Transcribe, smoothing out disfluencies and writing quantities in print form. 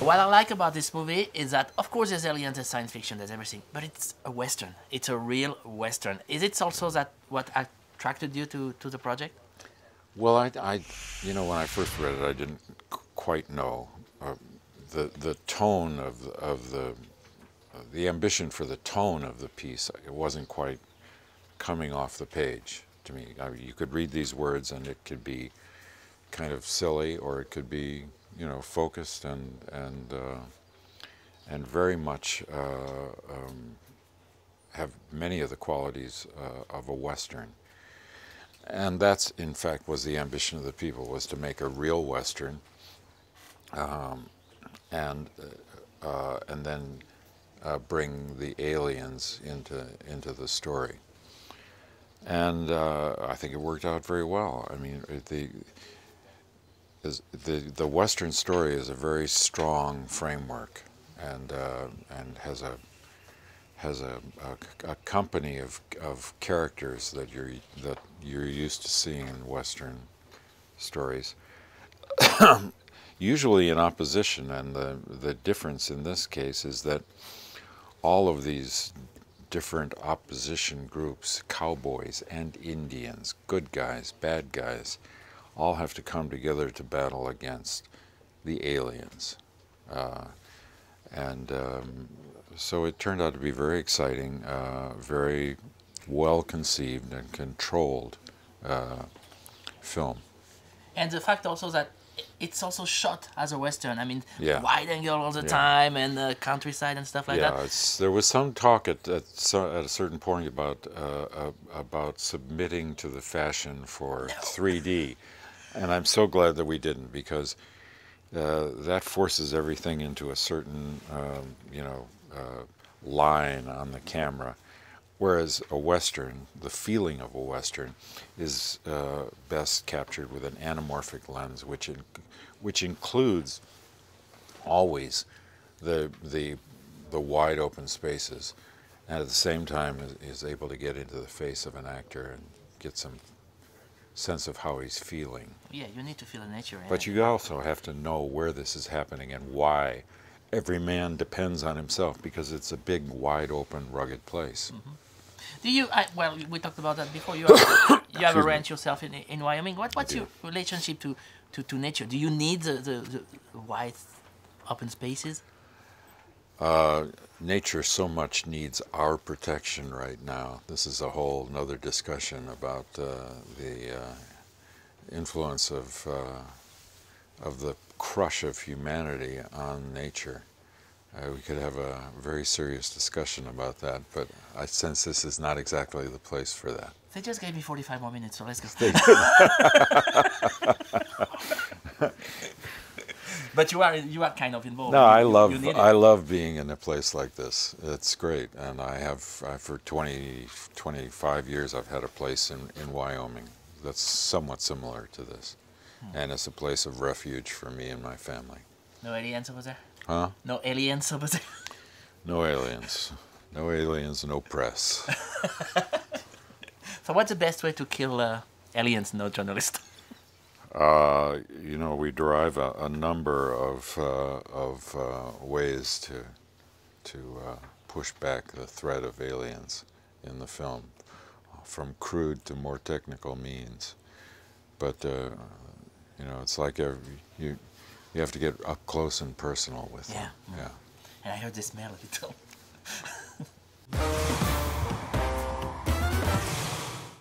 what I like about this movie is that, of course, there's aliens, there's science fiction, there's everything, but it's a Western. It's a real Western. Is it also that what attracted you to the project? Well, you know, when I first read it, I didn't quite know the tone of the ambition for the tone of the piece. It wasn't quite coming off the page to me. You could read these words and it could be kind of silly, or it could be, you know, focused and very much have many of the qualities of a Western. And that's, in fact, was the ambition of the people, was to make a real Western, and then bring the aliens into the story. And I think it worked out very well. I mean, the Western story is a very strong framework, and has a company of characters that you're used to seeing in Western stories, usually in opposition. And the difference in this case is that all of these different opposition groups, cowboys and Indians, good guys, bad guys, all have to come together to battle against the aliens. So it turned out to be very exciting, very well conceived and controlled film. And the fact also that it's also shot as a Western. I mean, Yeah. wide angle all the time, and the countryside and stuff like that. There was some talk at a certain point about submitting to the fashion for 3D, and I'm so glad that we didn't, because that forces everything into a certain line on the camera. Whereas a Western, the feeling of a Western, is best captured with an anamorphic lens, which includes always the wide open spaces, and at the same time is able to get into the face of an actor and get some sense of how he's feeling. Yeah, you need to feel the nature. But you also have to know where this is happening and why. Every man depends on himself, because it's a big, wide open, rugged place. Mm-hmm. Do you? Well, we talked about that before. You have a ranch yourself in Wyoming. What's your relationship to nature? Do you need the wide, open spaces? Nature so much needs our protection right now. This is a whole another discussion about the influence of the crush of humanity on nature. We could have a very serious discussion about that, but I sense this is not exactly the place for that. They just gave me 45 more minutes, so let's go. But you are kind of involved. No, I love being in a place like this. It's great, and I have for 25 years I've had a place in Wyoming that's somewhat similar to this, and it's a place of refuge for me and my family. No aliens over there? Huh? No aliens over there? No aliens. No aliens, no press. So what's the best way to kill aliens, no journalist? You know, we derive a number of ways to push back the threat of aliens in the film, from crude to more technical means. But you know, it's like you have to get up close and personal with them. Yeah. And I heard they smell a little.